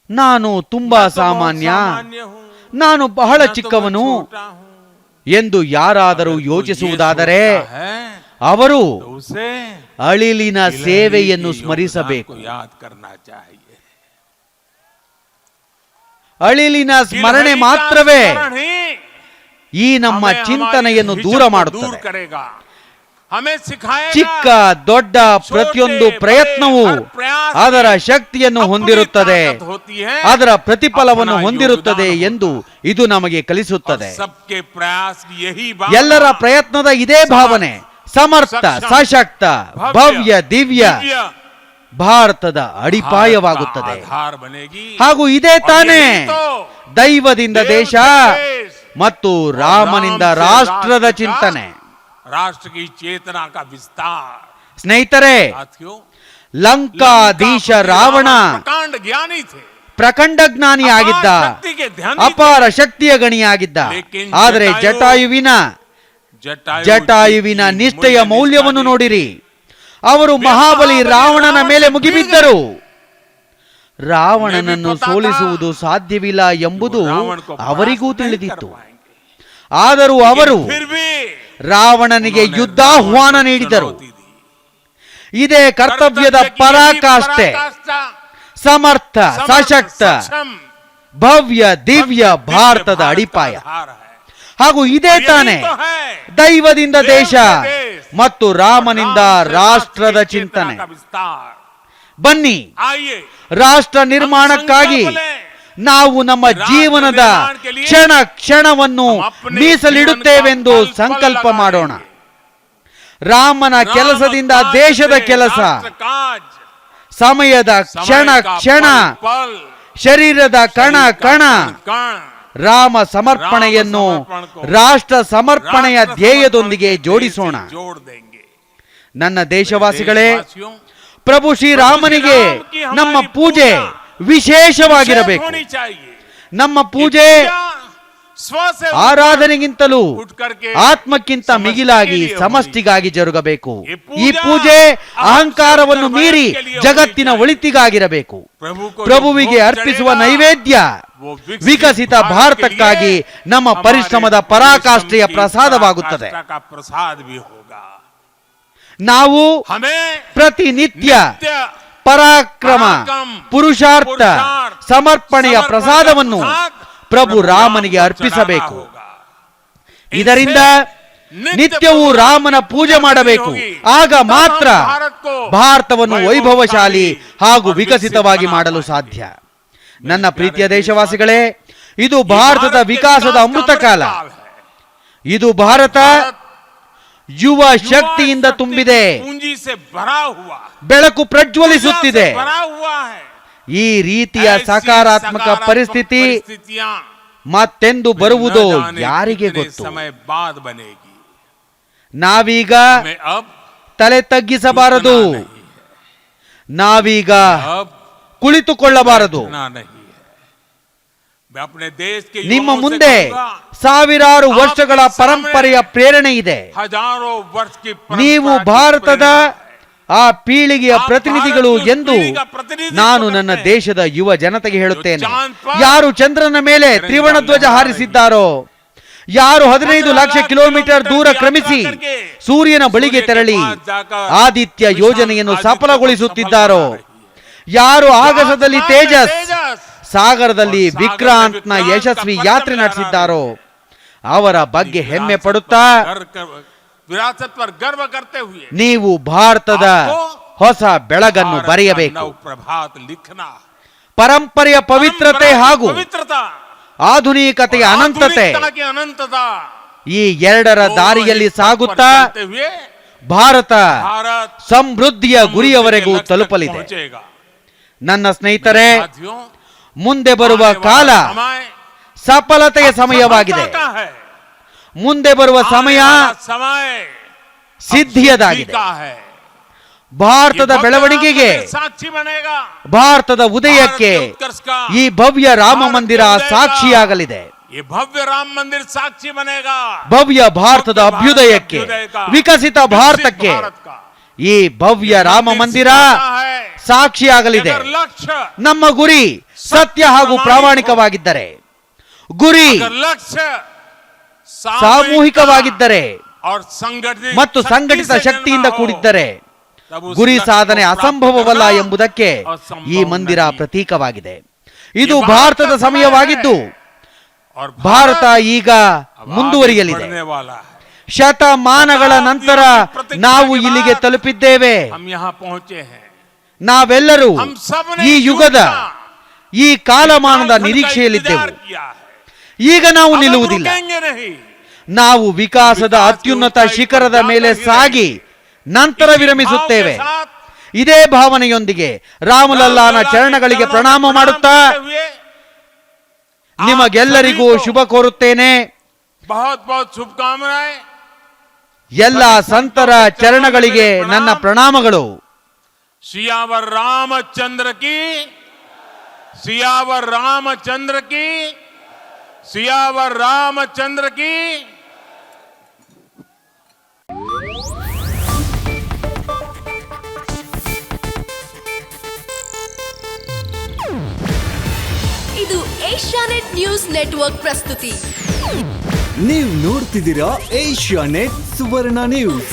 ನಾನು ತುಂಬಾ ಸಾಮಾನ್ಯ, ನಾನು ಬಹಳ ಚಿಕ್ಕವನು ಎಂದು ಯಾರಾದರೂ ಯೋಚಿಸುವುದಾದರೆ ಅವರು ಅಳಿಲಿನ ಸೇವೆಯನ್ನು ಸ್ಮರಿಸಬೇಕು. ಅಳಿಲಿನ ಸ್ಮರಣೆ ಮಾತ್ರವೇ ಈ ನಮ್ಮ ಚಿಂತನೆಯನ್ನು ದೂರ ಮಾಡುತ್ತದೆ. हमें सिखाएगा ಚಿಕ್ಕ ದೊಡ್ಡ ಪ್ರತಿಯೊಂದು ಪ್ರಯತ್ನವು ಅದರ ಶಕ್ತಿಯನ್ನು ಹೊಂದಿರುತ್ತದೆ, ಅದರ ಪ್ರತಿಫಲವನ್ನು ಹೊಂದಿರುತ್ತದೆ ಎಂದು ಇದು ನಮಗೆ ಕಲಿಸುತ್ತದೆ. सबके प्रयास यही बात, ಎಲ್ಲರ ಪ್ರಯತ್ನದ ಇದೇ ಭಾವನೆ ಸಮರ್ಥ ಸಶಕ್ತ ಭವ್ಯ ದಿವ್ಯ ಭಾರತದ ಅಡಿಪಾಯವಾಗುತ್ತದೆ. ಹಾಗೂ ಇದೇ ತಾನೇ ದೈವದಿಂದ ದೇಶ ಮತ್ತು ರಾಮನಿಂದ ರಾಷ್ಟ್ರದ ಚಿಂತನೆ. राष्ट्र की चेतना का विस्तार. ಸ್ನೇಹಿತರೆ, ಲಂಕಾಧೀಶ ರಾವಣ प्रकांड ज्ञानी थे, ಪ್ರಖಂಡ ಜ್ಞಾನಿಯಾಗಿದ್ದ, ಅಪಾರ ಶಕ್ತಿಯ ಗಣಿಯಾಗಿದ್ದ. ಆದರೆ ಜಟಾಯುವಿನ ನಿಷ್ಠೆಯ ಮೌಲ್ಯವನ್ನು ನೋಡಿರಿ. ಅವರು ಮಹಾಬಲಿ ರಾವಣನ ಮೇಲೆ ಮುಗಿಬಿದ್ದರು. ರಾವಣನನ್ನು ಸೋಲಿಸುವುದು ಸಾಧ್ಯವಿಲ್ಲ ಎಂಬುದು ಅವರಿಗೂ ತಿಳಿದಿತ್ತು. ಆದರೂ ಅವರು ರಾವಣನಿಗೆ ಯುದ್ಧಾಹ್ವಾನ ನೀಡಿದರು. ಇದೇ ಕರ್ತವ್ಯದ ಪರಾಕಾಷ್ಠೆ. ಸಮರ್ಥ ಸಶಕ್ತ ಭವ್ಯ ದಿವ್ಯ ಭಾರತದ ಅಡಿಪಾಯ. ಹಾಗೂ ಇದೇ ತಾನೇ ದೈವದಿಂದ ದೇಶ ಮತ್ತು ರಾಮನಿಂದ ರಾಷ್ಟ್ರದ ಚಿಂತನೆ. ಬನ್ನಿ, ರಾಷ್ಟ್ರ ನಿರ್ಮಾಣಕ್ಕಾಗಿ ನಾವು ನಮ್ಮ ಜೀವನದ ಕ್ಷಣ ಕ್ಷಣವನ್ನು ಮೀಸಲಿಡುತ್ತೇವೆಂದು ಸಂಕಲ್ಪ ಮಾಡೋಣ. ರಾಮನ ಕೆಲಸದಿಂದ ದೇಶದ ಕೆಲಸ, ಸಮಯದ ಕ್ಷಣ ಕ್ಷಣ, ಶರೀರದ ಕಣ ಕಣ ರಾಮ ಸಮರ್ಪಣೆಯನ್ನು ರಾಷ್ಟ್ರ ಸಮರ್ಪಣೆಯ ಧ್ಯೇಯದೊಂದಿಗೆ ಜೋಡಿಸೋಣ. ನನ್ನ ದೇಶವಾಸಿಗಳೇ, ಪ್ರಭು ಶ್ರೀರಾಮನಿಗೆ ನಮ್ಮ ಪೂಜೆ ವಿಶೇಷವಾಗಿರಬೇಕು. ನಮ್ಮ ಪೂಜೆ ಆರಾಧನೆಗಿಂತಲೂ ಆತ್ಮಕ್ಕಿಂತ ಮಿಗಿಲಾಗಿ ಸಮಷ್ಟಿಗಾಗಿ ಜರುಗಬೇಕು. ಈ ಪೂಜೆ ಅಹಂಕಾರವನ್ನು ಮೀರಿ ಜಗತ್ತಿನ ಒಳಿತಿಗಾಗಿರಬೇಕು. ಪ್ರಭುವಿಗೆ ಅರ್ಪಿಸುವ ನೈವೇದ್ಯ ವಿಕಸಿತ ಭಾರತಕ್ಕಾಗಿ ನಮ್ಮ ಪರಿಶ್ರಮದ ಪರಾಕಾಷ್ಠೆಯ ಪ್ರಸಾದವಾಗುತ್ತದೆ. ನಾವು ಪ್ರತಿನಿತ್ಯ ಪರಾಕ್ರಮ ಪುರುಷಾರ್ಥ ಸಮರ್ಪಣೆಯ ಪ್ರಸಾದವನ್ನು ಪ್ರಭು ರಾಮನಿಗೆ ಅರ್ಪಿಸಬೇಕು. ಇದರಿಂದ ನಿತ್ಯವೂ ರಾಮನ ಪೂಜೆ ಮಾಡಬೇಕು. ಆಗ ಮಾತ್ರ ಭಾರತವನ್ನು ವೈಭವಶಾಲಿ ಹಾಗೂ ವಿಕಸಿತವಾಗಿ ಮಾಡಲು ಸಾಧ್ಯ. ನನ್ನ ಪ್ರೀತಿಯ ದೇಶವಾಸಿಗಳೇ, ಇದು ಭಾರತದ ವಿಕಾಸದ ಅಮೃತ ಕಾಲ. ಇದು ಭಾರತ ಯುವ ಶಕ್ತಿಯಿಂದ ತುಂಬಿದೆ. ಬೆಳಕು ಪ್ರಜ್ವಲಿಸುತ್ತಿದೆ. ಈ ರೀತಿಯ ಸಕಾರಾತ್ಮಕ ಪರಿಸ್ಥಿತಿ ಮತ್ತೆಂದು ಬರುವುದೋ ಯಾರಿಗೆ ಗೊತ್ತು. ನಾವೀಗ ತಲೆ ತಗ್ಗಿಸಬಾರದು. ನಾವೀಗ ಕುಳಿತುಕೊಳ್ಳಬಾರದು. ನಿಮ್ಮ ಮುಂದೆ ಸಾವಿರಾರು ವರ್ಷಗಳ ಪರಂಪರೆಯ ಪ್ರೇರಣೆ ಇದೆ. ನೀವು ಭಾರತದ ಆ ಪೀಳಿಗೆಯ ಪ್ರತಿನಿಧಿಗಳು ಎಂದು ನಾನು ನನ್ನ ದೇಶದ ಯುವ ಜನತೆಗೆ ಹೇಳುತ್ತೇನೆ. ಯಾರು ಚಂದ್ರನ ಮೇಲೆ ತ್ರಿವರ್ಣ ಧ್ವಜ ಹಾರಿಸಿದ್ದಾರೋ, ಯಾರು 15 ಲಕ್ಷ ಕಿಲೋಮೀಟರ್ ದೂರ ಕ್ರಮಿಸಿ ಸೂರ್ಯನ ಬಳಿಗೆ ತೆರಳಿ ಆದಿತ್ಯ ಯೋಜನೆಯನ್ನು ಸಫಲಗೊಳಿಸುತ್ತಿದ್ದಾರೋ, ಯಾರು ಆಗಸದಲ್ಲಿ ತೇಜಸ್, ಸಾಗರದಲ್ಲಿ ವಿಕ್ರಾಂತ್ನ ಯಶಸ್ವಿ ಯಾತ್ರೆ ನಡೆಸಿದ್ದಾರೋ, ಅವರ ಬಗ್ಗೆ ಹೆಮ್ಮೆ ಪಡುತ್ತಾ ನೀವು ಭಾರತದ ಹೊಸ ಬೆಳಗನ್ನು ಬರೆಯಬೇಕು. ಪರಂಪರೆಯ ಪವಿತ್ರತೆ ಹಾಗೂ ಆಧುನಿಕತೆಯ ಅನಂತತೆ, ಈ ಎರಡರ ದಾರಿಯಲ್ಲಿ ಸಾಗುತ್ತಾ ಭಾರತ ಸಮೃದ್ಧಿಯ ಗುರಿಯವರೆಗೂ ತಲುಪಲಿದೆ. ನನ್ನ ಸ್ನೇಹಿತರೆ, ಮುಂದೆ ಬರುವ ಕಾಲ ಸಫಲತೆಯ ಸಮಯವಾಗಿದೆ. ಮುಂದೆ ಬರುವ ಸಮಯ ಸಿದ್ಧಿಯದಾಗಿದೆ. ಭಾರತದ ಬೆಳವಣಿಗೆಗೆ, ಭಾರತದ ಉದಯಕ್ಕೆ ಈ ಭವ್ಯ ರಾಮ ಮಂದಿರ ಸಾಕ್ಷಿಯಾಗಲಿದೆ. ಭವ್ಯ ಭಾರತದ ಅಭ್ಯುದಯಕ್ಕೆ, ವಿಕಸಿತ ಭಾರತಕ್ಕೆ ಈ ಭವ್ಯ ರಾಮ ಮಂದಿರ ಸಾಕ್ಷಿಯಾಗಲಿದೆ. ನಮ್ಮ ಗುರಿ ಸತ್ಯ ಹಾಗೂ ಪ್ರಾಮಾಣಿಕವಾಗಿದ್ದರೆ, ಗುರಿ ಸಾಮೂಹಿಕವಾಗಿದ್ದರೆ ಮತ್ತು ಸಂಘಟಿತ ಶಕ್ತಿಯಿಂದ ಕೂಡಿದ್ದರೆ ಗುರಿ ಸಾಧನೆ ಅಸಂಭವವಲ್ಲ ಎಂಬುದಕ್ಕೆ ಈ ಮಂದಿರ ಪ್ರತೀಕವಾಗಿದೆ. ಇದು ಭಾರತದ ಸಮಯವಾಗಿದ್ದು ಭಾರತ ಈಗ ಮುಂದುವರಿಯಲಿದೆ. ಶತಮಾನಗಳ ನಂತರ ನಾವು ಇಲ್ಲಿಗೆ ತಲುಪಿದ್ದೇವೆ. हम यहाँ पहुंचे हैं. ನಾವೆಲ್ಲರೂ हम सबने ಈ ಯುಗದ ಈ ಕಾಲಮಾನದ कालखंड का ನಿರೀಕ್ಷೆಯಲ್ಲಿದ್ದೆವು. इंतजार किया है. ಈಗ ನಾವು अब हम ನಿಲ್ಲುವುದಿಲ್ಲ. रुकेंगे नहीं. ನಾವು ವಿಕಾಸದ ಅತ್ಯುನ್ನತ ಶಿಖರದ ಮೇಲೆ ಸಾಗಿ ನಂತರ ವಿರಮಿಸುತ್ತೇವೆ. ಇದೇ ಭಾವನೆಯೊಂದಿಗೆ ರಾಮಲಲ್ಲಾನ ಚರಣಗಳಿಗೆ ಪ್ರಣಾಮ ಮಾಡುತ್ತಾ ನಿಮಗೆಲ್ಲರಿಗೂ ಶುಭ ಕೋರುತ್ತೇನೆ. बहुत बहुत शुभकामनाएं. ಎಲ್ಲ ಸಂತರ ಚರಣಗಳಿಗೆ ನನ್ನ ಪ್ರಣಾಮಗಳು. सियावर रामचंद्र की, सियावर रामचंद्र की, सियावर रामचंद्र की. ಇದು ಏಷ್ಯಾನೆಟ್ ನ್ಯೂಸ್ ನೆಟ್ವರ್ಕ್ ಪ್ರಸ್ತುತಿ. ನೀವು ನೋಡ್ತಿದ್ದೀರಾ ಏಷ್ಯಾನೆಟ್ ಸುವರ್ಣ ನ್ಯೂಸ್.